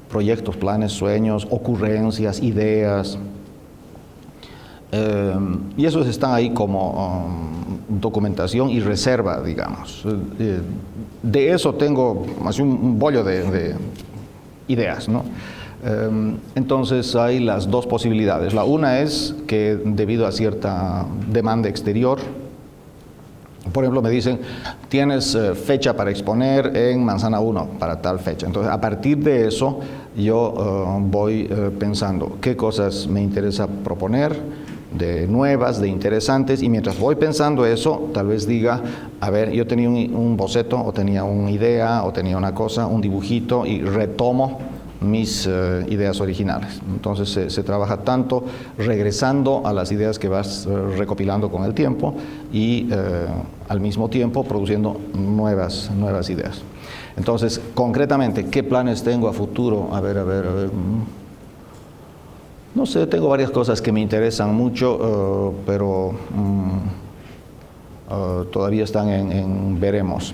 proyectos, planes, sueños, ocurrencias, ideas. Y esos están ahí como documentación y reserva, digamos. De eso tengo así un bollo de ideas, ¿no? Entonces hay las dos posibilidades. La una es que debido a cierta demanda exterior, por ejemplo, me dicen, tienes fecha para exponer en Manzana 1 para tal fecha. Entonces, a partir de eso, yo voy pensando qué cosas me interesa proponer, de nuevas, de interesantes, y mientras voy pensando eso, tal vez diga, a ver, yo tenía un boceto, o tenía una idea, o tenía una cosa, un dibujito, y retomo mis ideas originales. Entonces se trabaja tanto regresando a las ideas que vas recopilando con el tiempo y al mismo tiempo produciendo nuevas ideas. Entonces, concretamente, ¿qué planes tengo a futuro? A ver. No sé, tengo varias cosas que me interesan mucho, pero todavía están en veremos.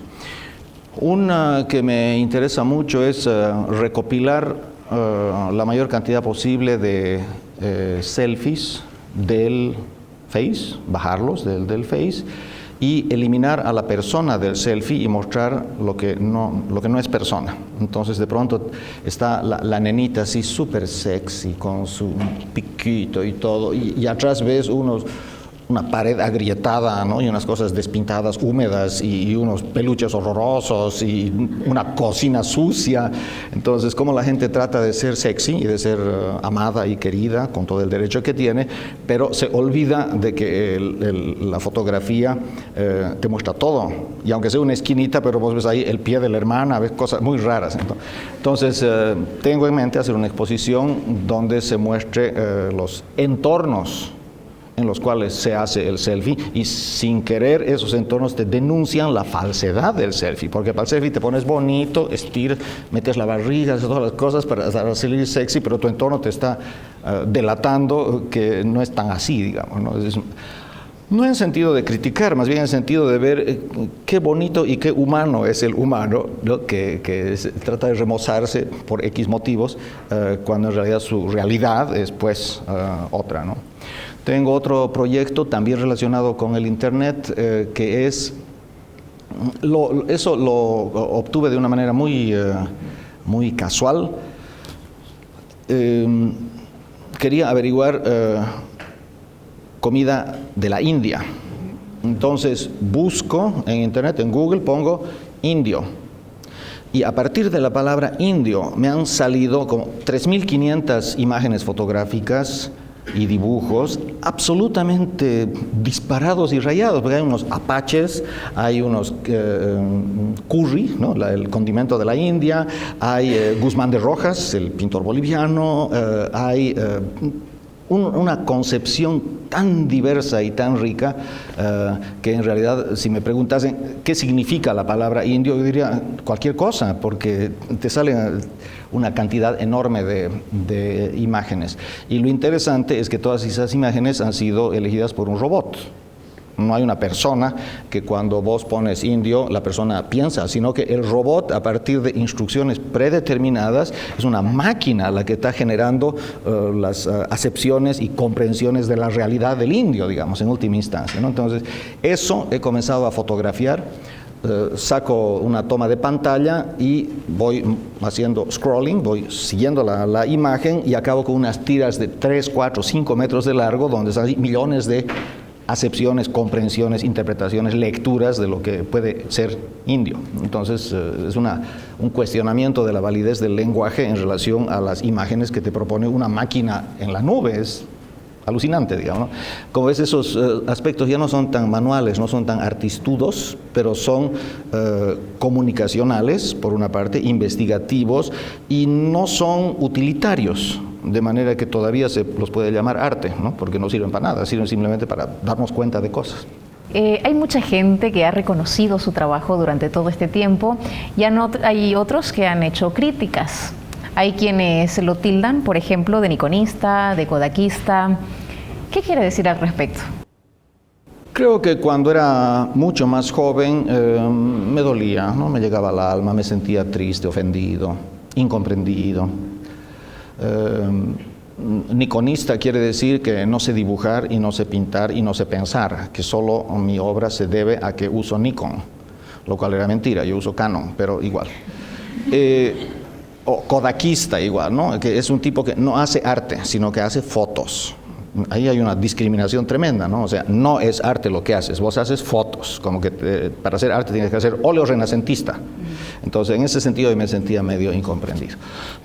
Una que me interesa mucho es recopilar la mayor cantidad posible de selfies del Face, bajarlos del Face y eliminar a la persona del selfie y mostrar lo que no es persona. Entonces de pronto está la nenita así súper sexy con su piquito y todo y atrás ves una pared agrietada, ¿no? Y unas cosas despintadas, húmedas, y unos peluches horrorosos, y una cocina sucia. Entonces, cómo la gente trata de ser sexy y de ser amada y querida, con todo el derecho que tiene, pero se olvida de que la fotografía te muestra todo. Y aunque sea una esquinita, pero vos ves ahí el pie de la hermana, ves cosas muy raras. Entonces, tengo en mente hacer una exposición donde se muestre los entornos en los cuales se hace el selfie y sin querer esos entornos te denuncian la falsedad del selfie, porque para el selfie te pones bonito, estiras, metes la barriga, haces todas las cosas para salir sexy, pero tu entorno te está delatando que no es tan así, digamos, ¿no? No en sentido de criticar, más bien en sentido de ver qué bonito y qué humano es el humano, ¿no? que trata de remozarse por X motivos, cuando en realidad su realidad es pues otra, ¿no? Tengo otro proyecto también relacionado con el Internet, que es, eso lo obtuve de una manera muy casual. Quería averiguar comida de la India. Entonces busco en Internet, en Google, pongo indio. Y a partir de la palabra indio me han salido como 3.500 imágenes fotográficas y dibujos absolutamente disparados y rayados, porque hay unos apaches, hay unos curry, ¿no? El condimento de la India, hay Guzmán de Rojas, el pintor boliviano, hay una concepción tan diversa y tan rica que en realidad, si me preguntasen qué significa la palabra indio, yo diría cualquier cosa, porque te sale una cantidad enorme de imágenes. Y lo interesante es que todas esas imágenes han sido elegidas por un robot. No hay una persona que cuando vos pones indio, la persona piensa, sino que el robot, a partir de instrucciones predeterminadas, es una máquina la que está generando las acepciones y comprensiones de la realidad del indio, digamos, en última instancia, ¿no? Entonces, eso he comenzado a fotografiar. Saco una toma de pantalla y voy haciendo scrolling, voy siguiendo la imagen y acabo con unas tiras de 3, 4, 5 metros de largo, donde hay millones de acepciones, comprensiones, interpretaciones, lecturas de lo que puede ser indio. Entonces es un cuestionamiento de la validez del lenguaje en relación a las imágenes que te propone una máquina en la nube. Es alucinante, digamos, ¿no? Como ves, esos aspectos ya no son tan manuales, no son tan artistudos, pero son comunicacionales, por una parte, investigativos, y no son utilitarios, de manera que todavía se los puede llamar arte, ¿no? Porque no sirven para nada, sirven simplemente para darnos cuenta de cosas. Hay mucha gente que ha reconocido su trabajo durante todo este tiempo, y hay otros que han hecho críticas. Hay quienes lo tildan, por ejemplo, de nikonista, de kodakista. ¿Qué quiere decir al respecto? Creo que cuando era mucho más joven me dolía, ¿no? Me llegaba al alma, me sentía triste, ofendido, incomprendido. Nikonista quiere decir que no sé dibujar y no sé pintar y no sé pensar, que solo mi obra se debe a que uso Nikon, lo cual era mentira, yo uso Canon, pero igual. O kodakista igual, ¿no? Que es un tipo que no hace arte, sino que hace fotos. Ahí hay una discriminación tremenda, ¿no? O sea, no es arte lo que haces, vos haces fotos, como que para hacer arte tienes que hacer óleo renacentista. Entonces, en ese sentido, yo me sentía medio incomprendido.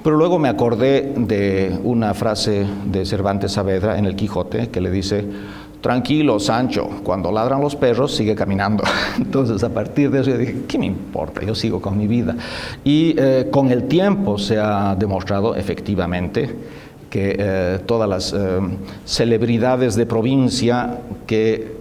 Pero luego me acordé de una frase de Cervantes Saavedra en El Quijote, que le dice: tranquilo, Sancho, cuando ladran los perros, sigue caminando. Entonces, a partir de eso, yo dije, ¿qué me importa? Yo sigo con mi vida. Y con el tiempo se ha demostrado efectivamente que todas las celebridades de provincia que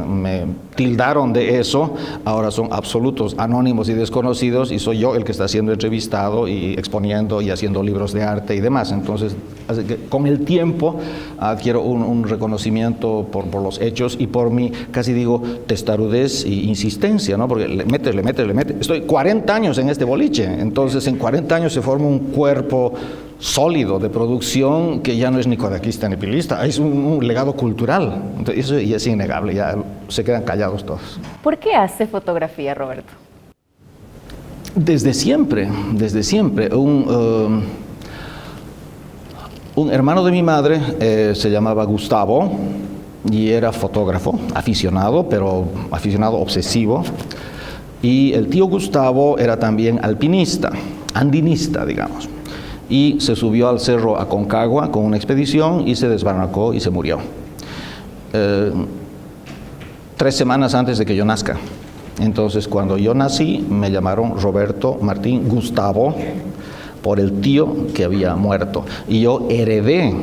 me tildaron de eso, ahora son absolutos anónimos y desconocidos, y soy yo el que está siendo entrevistado y exponiendo y haciendo libros de arte y demás. Entonces, con el tiempo adquiero un reconocimiento por los hechos y por mi, casi digo, testarudez e insistencia, ¿no? Porque le metes. Estoy 40 años en este boliche, entonces en 40 años se forma un cuerpo sólido de producción que ya no es ni kodakista ni pilista, es un legado cultural. Entonces, eso ya es innegable, ya se quedan callados todos. ¿Por qué hace fotografía, Roberto? Desde siempre. Un hermano de mi madre se llamaba Gustavo y era fotógrafo, aficionado, pero aficionado obsesivo. Y el tío Gustavo era también alpinista, andinista, digamos. Y se subió al cerro Aconcagua con una expedición y se desbarrancó y se murió. 3 semanas antes de que yo nazca. Entonces, cuando yo nací, me llamaron Roberto Martín Gustavo por el tío que había muerto. Y yo heredé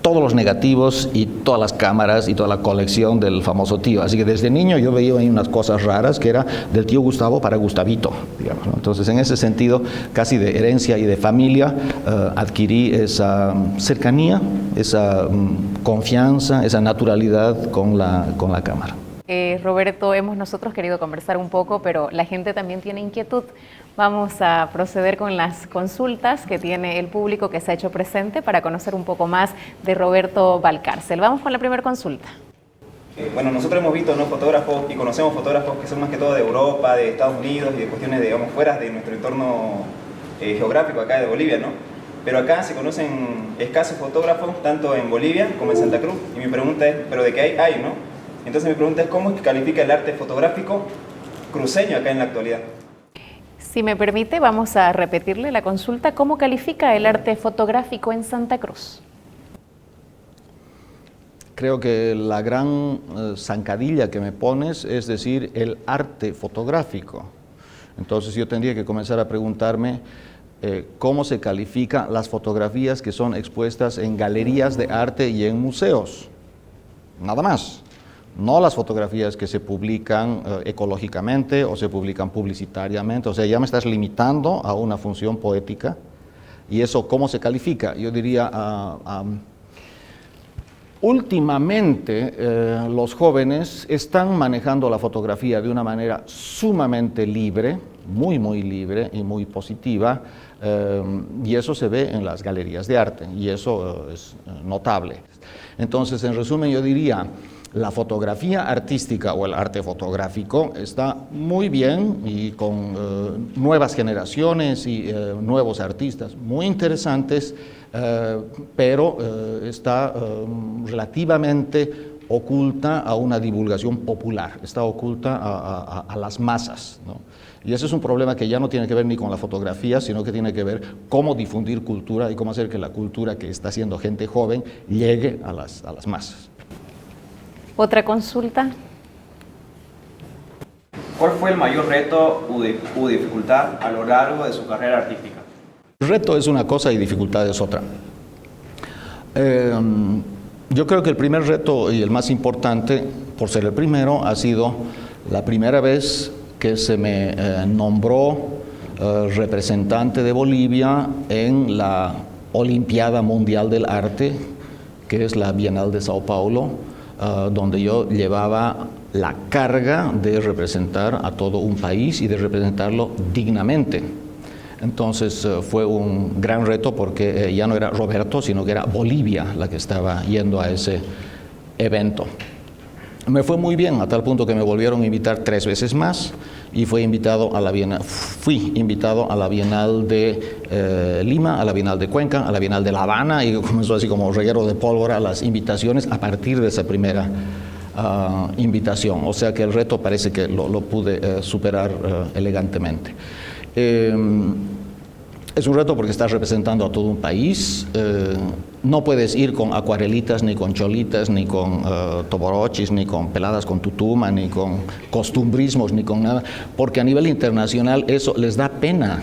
todos los negativos y todas las cámaras y toda la colección del famoso tío. Así que desde niño yo veía ahí unas cosas raras que era del tío Gustavo para Gustavito, digamos, ¿no? Entonces, en ese sentido, casi de herencia y de familia, adquirí esa cercanía, esa confianza, esa naturalidad con la cámara. Roberto, hemos nosotros querido conversar un poco, pero la gente también tiene inquietud. Vamos a proceder con las consultas que tiene el público que se ha hecho presente para conocer un poco más de Roberto Valcárcel. Vamos con la primera consulta. Bueno, nosotros hemos visto, ¿no?, fotógrafos y conocemos fotógrafos que son más que todo de Europa, de Estados Unidos y de cuestiones, digamos, fuera de nuestro entorno geográfico acá de Bolivia, ¿no? Pero acá se conocen escasos fotógrafos, tanto en Bolivia como en Santa Cruz. Y mi pregunta es, ¿pero de qué hay, no? Entonces mi pregunta es, ¿cómo califica el arte fotográfico cruceño acá en la actualidad? Si me permite, vamos a repetirle la consulta. ¿Cómo califica el arte fotográfico en Santa Cruz? Creo que la gran zancadilla que me pones es decir, el arte fotográfico. Entonces yo tendría que comenzar a preguntarme cómo se califican las fotografías que son expuestas en galerías de arte y en museos. Nada más. No las fotografías que se publican ecológicamente o se publican publicitariamente. O sea, ya me estás limitando a una función poética. ¿Y eso cómo se califica? Yo diría, últimamente los jóvenes están manejando la fotografía de una manera sumamente libre, muy libre y muy positiva, y eso se ve en las galerías de arte, y eso es notable. Entonces, en resumen, yo diría, la fotografía artística o el arte fotográfico está muy bien y con nuevas generaciones y nuevos artistas muy interesantes, pero está relativamente oculta a una divulgación popular, está oculta a las masas, ¿no? Y ese es un problema que ya no tiene que ver ni con la fotografía, sino que tiene que ver cómo difundir cultura y cómo hacer que la cultura que está haciendo gente joven llegue a las masas. ¿Otra consulta? ¿Cuál fue el mayor reto u dificultad a lo largo de su carrera artística? El reto es una cosa y dificultad es otra. Yo creo que el primer reto y el más importante, por ser el primero, ha sido la primera vez que se me nombró representante de Bolivia en la Olimpiada Mundial del Arte, que es la Bienal de Sao Paulo, donde yo llevaba la carga de representar a todo un país y de representarlo dignamente. Entonces fue un gran reto porque ya no era Roberto, sino que era Bolivia la que estaba yendo a ese evento. Me fue muy bien, a tal punto que me volvieron a invitar 3 veces más y fui invitado a la Bienal de Lima, a la Bienal de Cuenca, a la Bienal de La Habana, y comenzó así como reguero de pólvora las invitaciones a partir de esa primera invitación. O sea que el reto parece que lo pude superar elegantemente. Es un reto porque estás representando a todo un país. No puedes ir con acuarelitas, ni con cholitas, ni con toborochis, ni con peladas con tutuma, ni con costumbrismos, ni con nada, porque a nivel internacional eso les da pena.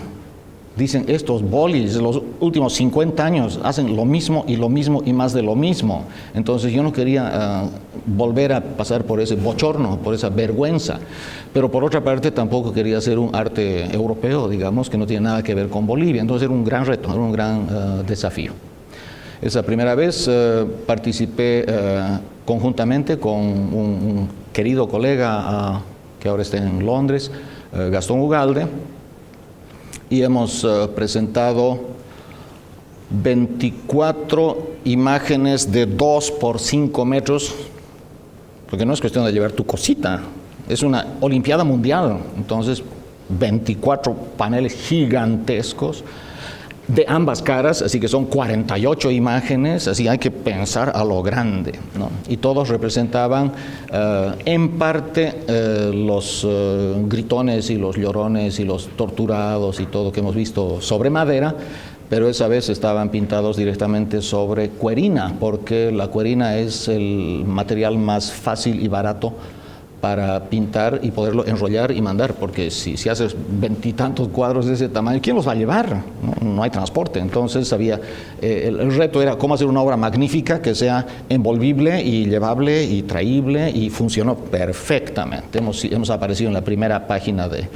Dicen, estos bolis, los últimos 50 años hacen lo mismo y más de lo mismo. Entonces yo no quería volver a pasar por ese bochorno, por esa vergüenza. Pero por otra parte tampoco quería hacer un arte europeo, digamos, que no tiene nada que ver con Bolivia. Entonces era un gran reto, era un gran desafío. Esa primera vez participé conjuntamente con un querido colega que ahora está en Londres, Gastón Ugalde, y hemos presentado 24 imágenes de 2 por 5 metros, porque no es cuestión de llevar tu cosita, es una olimpiada mundial, entonces 24 paneles gigantescos de ambas caras, así que son 48 imágenes, así hay que pensar a lo grande, ¿no? Y todos representaban en parte los gritones y los llorones y los torturados y todo que hemos visto sobre madera, pero esa vez estaban pintados directamente sobre cuerina, porque la cuerina es el material más fácil y barato para pintar y poderlo enrollar y mandar, porque si haces 20 y tantos cuadros de ese tamaño, ¿quién los va a llevar? No hay transporte. Entonces el reto era cómo hacer una obra magnífica que sea envolvible y llevable y traíble, y funcionó perfectamente. Hemos aparecido en la primera página de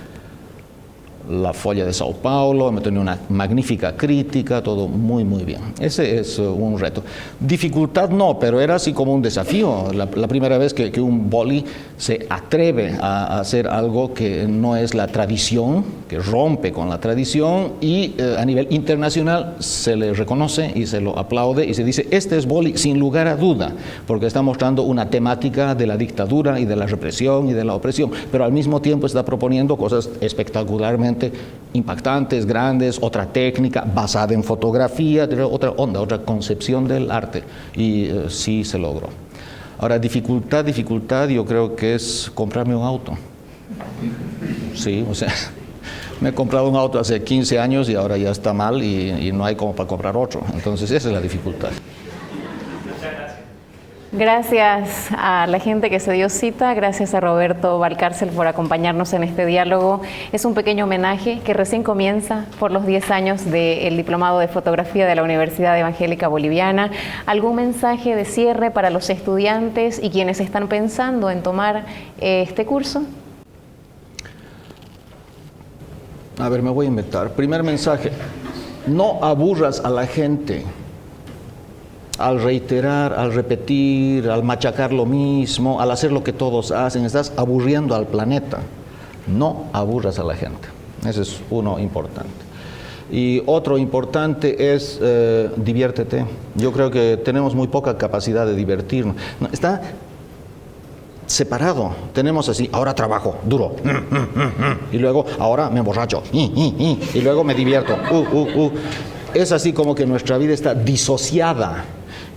La Folla de Sao Paulo, hemos tenido una magnífica crítica, todo muy bien. Ese es un reto. Dificultad no, pero era así como un desafío. La primera vez que un boli se atreve a hacer algo que no es la tradición, que rompe con la tradición, y a nivel internacional se le reconoce y se lo aplaude y se dice, este es boli sin lugar a duda, porque está mostrando una temática de la dictadura y de la represión y de la opresión, pero al mismo tiempo está proponiendo cosas espectacularmente impactantes, grandes, otra técnica basada en fotografía, otra onda, otra concepción del arte, y sí se logró. Ahora, dificultad, yo creo que es comprarme un auto. Sí, o sea, me he comprado un auto hace 15 años y ahora ya está mal y no hay como para comprar otro. Entonces, esa es la dificultad. Gracias a la gente que se dio cita, gracias a Roberto Valcárcel por acompañarnos en este diálogo. Es un pequeño homenaje que recién comienza por los 10 años del Diplomado de Fotografía de la Universidad Evangélica Boliviana. ¿Algún mensaje de cierre para los estudiantes y quienes están pensando en tomar este curso? A ver, me voy a inventar. Primer mensaje, no aburras a la gente. Al reiterar, al repetir, al machacar lo mismo, al hacer lo que todos hacen, estás aburriendo al planeta. No aburras a la gente. Ese es uno importante. Y otro importante es diviértete. Yo creo que tenemos muy poca capacidad de divertirnos. Está separado. Tenemos así, ahora trabajo duro, y luego ahora me emborracho, y luego me divierto. Es así como que nuestra vida está disociada.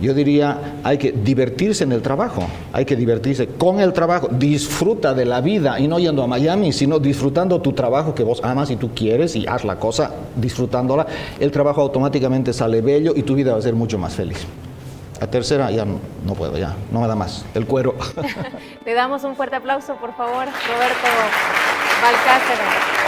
Yo diría, hay que divertirse en el trabajo, hay que divertirse con el trabajo. Disfruta de la vida, y no yendo a Miami, sino disfrutando tu trabajo que vos amas y tú quieres, y haz la cosa disfrutándola. El trabajo automáticamente sale bello y tu vida va a ser mucho más feliz. La tercera ya no puedo, ya no me da más, el cuero. Le damos un fuerte aplauso, por favor, Roberto Valcárcel.